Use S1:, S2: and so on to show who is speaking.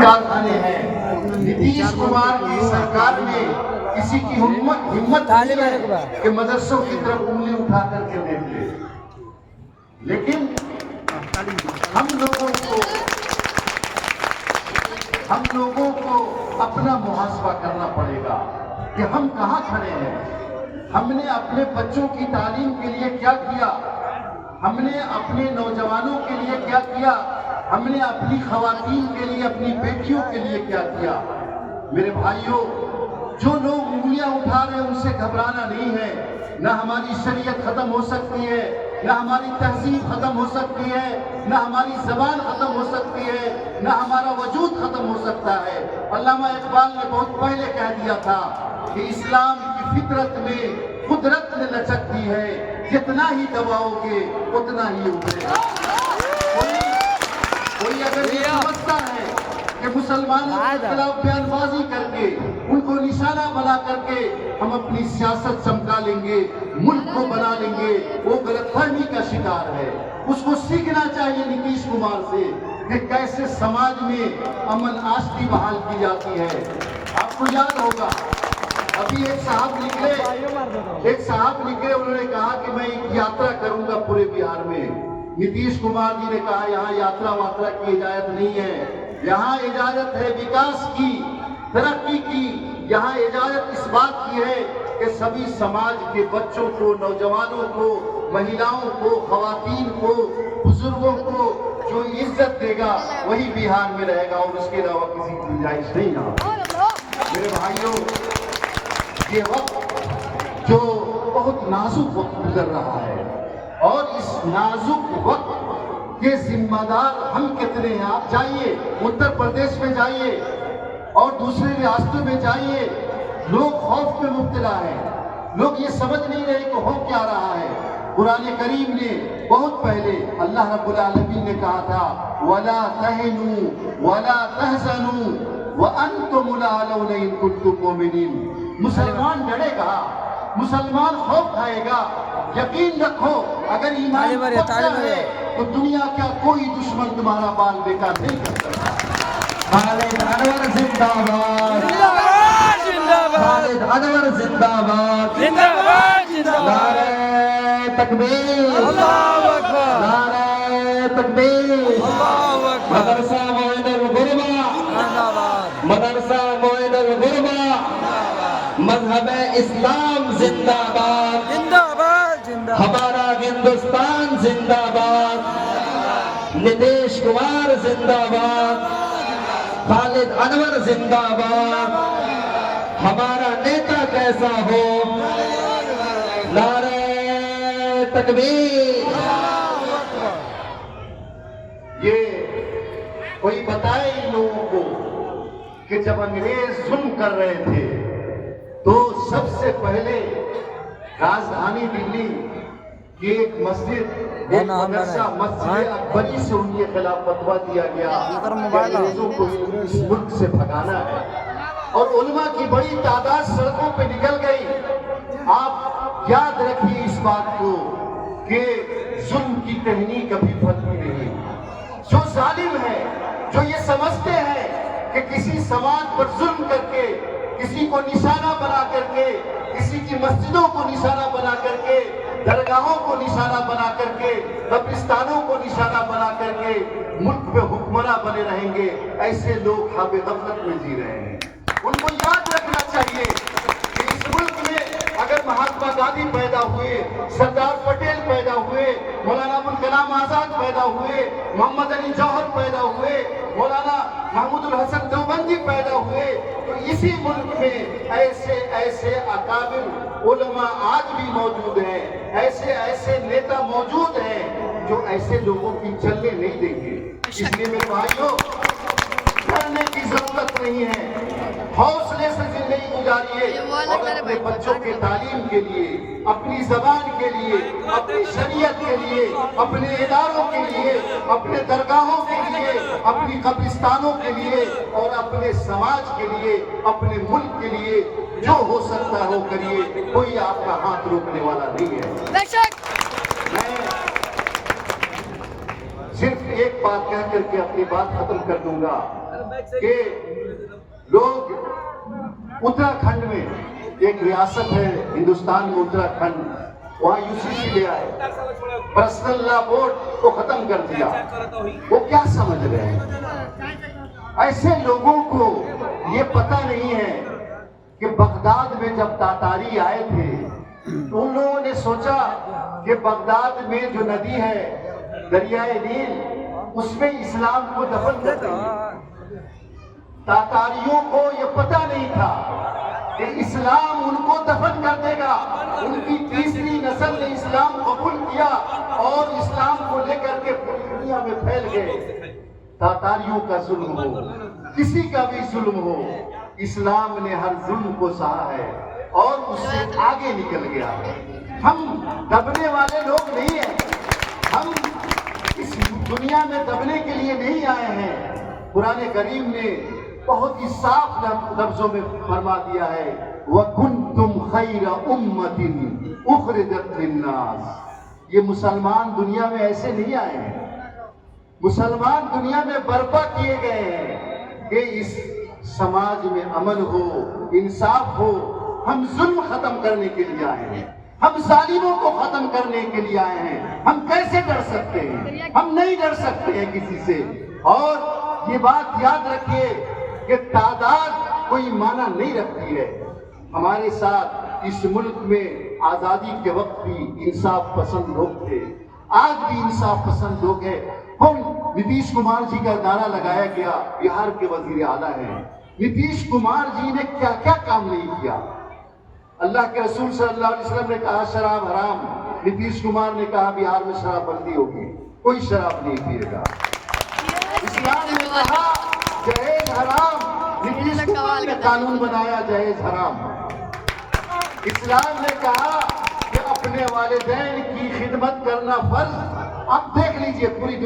S1: کارخانے ہیں. نتیش کمار کی سرکار میں کسی کی ہمت نہیں ہے کہ مدرسوں کی طرف انگلی اٹھا کر کے دیکھے. لیکن ہم لوگوں کو اپنا محاسبہ کرنا پڑے گا کہ ہم کہاں کھڑے ہیں. ہم نے اپنے بچوں کی تعلیم کے لیے کیا کیا؟ ہم نے اپنے نوجوانوں کے لیے کیا کیا؟ ہم نے اپنی خواتین کے لیے، اپنی بیٹیوں کے لیے کیا کیا؟ میرے بھائیوں، جو لوگ انگلیاں اٹھا رہے ہیں ان سے گھبرانا نہیں ہے. نہ ہماری شریعت ختم ہو سکتی ہے، نہ ہماری تہذیب ختم ہو سکتی ہے، نہ ہماری زبان ختم ہو سکتی ہے، نہ ہمارا وجود ختم ہو سکتا ہے. علامہ اقبال نے بہت پہلے کہہ دیا تھا کہ اسلام کی فطرت میں قدرت نے لچک دی ہے، جتنا ہی دباؤ گے اتنا ہی ابھرے گا. کوئی اگر یہ سمجھتا ہے کہ مسلمانوں کے خلاف بیان بازی کر کے، ان کو نشانہ بنا کر کے ہم اپنی سیاست چمکا لیں گے، ملک کو بنا لیں گے، وہ غلط فہمی کا شکار ہے. اس کو سیکھنا چاہیے نتیش کمار سے کہ کیسے سماج میں امن آشتی بحال کی جاتی ہے. آپ کو یاد ہوگا ابھی ایک صاحب نکلے، انہوں نے کہا کہ میں ایک یاترا کروں گا پورے بہار میں. نتیش کمار جی نے کہا یہاں یاترا واترا کی اجازت نہیں ہے، یہاں اجازت ہے وکاس کی، ترقی کی. یہاں اجازت اس بات کی ہے کہ سبھی سماج کے بچوں کو، نوجوانوں کو، مہیلاؤں کو، خواتین کو، بزرگوں کو جو عزت دے گا وہی بہار میں رہے گا، اور اس کے علاوہ کسی کی گنجائش نہیں ہے. میرے بھائیوں، یہ وقت جو بہت نازک وقت گزر رہا ہے، اور اس نازک وقت کے ذمہ دار ہم کتنے ہیں؟ آپ جائیے اتر پردیش میں، جائیے اور دوسرے ریاستوں میں جائیے، لوگ خوف میں مبتلا ہیں. لوگ یہ سمجھ نہیں رہے کہ ہو کیا رہا ہے. قرآن کریم نے بہت پہلے اللہ رب العالمین نے کہا تھا وَلَا تَهِنُوا وَلَا تَحْزَنُوا وَأَنْتُمُ الْأَعْلَوْنَ إِن كُنتُم مُّؤْمِنِينَ. مسلمان ڈرے گا، مسلمان خوف کھائے گا. یقین رکھو اگر ایمان پختہ ہے تو دنیا کا کوئی دشمن تمہارا بال بیکار نہیں کر سکتا. خالد انور زندہ باد، خالد انور زندہ باد، نعرہ تکبیر، نعرہ تکبیر. مدرسہ معین الغربا، مدرسہ معین الغربا، مذہب اسلام زندہ باد، ہمارا ہندوستان زندہ باد، نتیش کمار زندہ باد، خالد انور زندہ باد. ہمارا نیتا کیسا ہو؟ نعرہ تکبیر. یہ کوئی بتائے ان لوگوں کو کہ جب انگریز ظلم کر رہے تھے تو سب سے پہلے راجدھانی دلی کی ایک مسجد، ایک مدرسہ، مسجد اکبری سے ان کے خلاف فتویٰ دیا گیا کہ انگریزوں کو اس ملک سے بھگانا ہے، اور علماء کی بڑی تعداد سڑکوں پہ نکل گئی. آپ یاد رکھیے اس بات کو کہ ظلم کی ٹہنی کبھی پھلتی نہیں. جو ظالم ہے، جو یہ سمجھتے ہیں کہ کسی سماج پر ظلم کر کے، کسی کو نشانہ بنا کر کے، کسی کی مسجدوں کو نشانہ بنا کر کے، درگاہوں کو نشانہ بنا کر کے، قبرستانوں کو نشانہ بنا کر کے ملک میں حکمراں بنے رہیں گے، ایسے لوگ خواب غفلت میں جی رہے ہیں. ان کو یاد رکھنا چاہیے کہ اس ملک میں اگر مہاتما گاندھی پیدا ہوئے، سردار پٹیل پیدا ہوئے، مولانا ابوالکلام آزاد پیدا ہوئے، محمد علی جوہر پیدا ہوئے، مولانا محمود الحسن دیوبندی پیدا ہوئے، تو اسی ملک میں ایسے اکابر علماء آج بھی موجود ہیں، ایسے نیتا موجود ہیں جو ایسے لوگوں کی چلنے نہیں دیں گے. اس لیے میرے بھائیوں، ڈرنے کی ضرورت نہیں ہے، حوصلے سے زندگی گزاریے اور اپنے بچوں کے تعلیم کے لیے، اپنی زبان کے لیے، اپنی شریعت کے لیے، اپنے اداروں کے لیے، اپنے درگاہوں کے لیے، اپنی قبرستانوں کے لیے اور اپنے سماج کے لیے، اپنے ملک کے لیے جو ہو سکتا ہے وہ کریے. کوئی آپ کا ہاتھ روکنے والا نہیں ہے. میں صرف ایک بات کہہ کر کے اپنی بات ختم کر دوں گا کہ لوگ اتراکھنڈ میں ایک ریاست ہے ہندوستان میں اتراکھنڈ، وہاں UCC لے آئے، پرسنل لا بورڈ کو ختم کر دیا۔ وہ کیا سمجھ رہے ہیں؟ ایسے لوگوں کو یہ پتہ نہیں ہے کہ بغداد میں جب تاتاری آئے تھے تو ان لوگوں نے سوچا کہ بغداد میں جو ندی ہے دریائے نیل، اس میں اسلام کو دفن کر دیں گے۔ تاتاریوں کو یہ پتہ نہیں تھا کہ اسلام ان کو دفن کر دے گا۔ ان کی تیسری نسل نے اسلام قبول کیا اور اسلام کو لے کر کے پوری دنیا میں پھیل گئے۔ تاتاریوں کا ظلم ہو، کسی کا بھی ظلم ہو، اسلام نے ہر ظلم کو سہا ہے اور اس سے آگے نکل گیا۔ ہم دبنے والے لوگ نہیں ہیں، ہم اس دنیا میں دبنے کے لیے نہیں آئے ہیں۔ قرآن کریم نے بہت ہی صاف لفظوں میں فرما دیا ہے وَكُنْتُمْ خَيْرَ أُمَّةٍ أُخْرِجَتْ لِلنَّاسِ۔ یہ مسلمان دنیا میں ایسے نہیں آئے ہیں، مسلمان دنیا میں برپا کیے گئے ہیں کہ اس سماج میں امن ہو، انصاف ہو۔ ہم ظلم ختم کرنے کے لیے آئے ہیں، ہم ظالموں کو ختم کرنے کے لیے آئے ہیں۔ ہم کیسے ڈر سکتے ہیں؟ ہم نہیں ڈر سکتے ہیں کسی سے۔ اور یہ بات یاد رکھیے کہ تعداد کوئی معنی نہیں رکھتی ہے۔ ہمارے ساتھ اس ملک میں آزادی کے وقت بھی انصاف پسند لوگ تھے، آج بھی انصاف پسند لوگ ہیں۔ نتیش کمار جی کا نعرہ لگایا گیا، بہار کے وزیر اعلیٰ ہیں۔ نتیش کمار جی نے کیا کیا کام نہیں کیا؟ اللہ کے رسول صلی اللہ علیہ وسلم نے کہا شراب حرام، نتیش کمار نے کہا بہار میں شراب بندی ہوگی، کوئی شراب نہیں پیے گا۔ اسلام نے کہا جہیز حرام، نتیش کمار نے قانون بنایا جہیز حرام۔ اسلام نے کہا کہ اپنے والدین کی خدمت کرنا فرض۔ اب دیکھ لیجئے پوری دنیا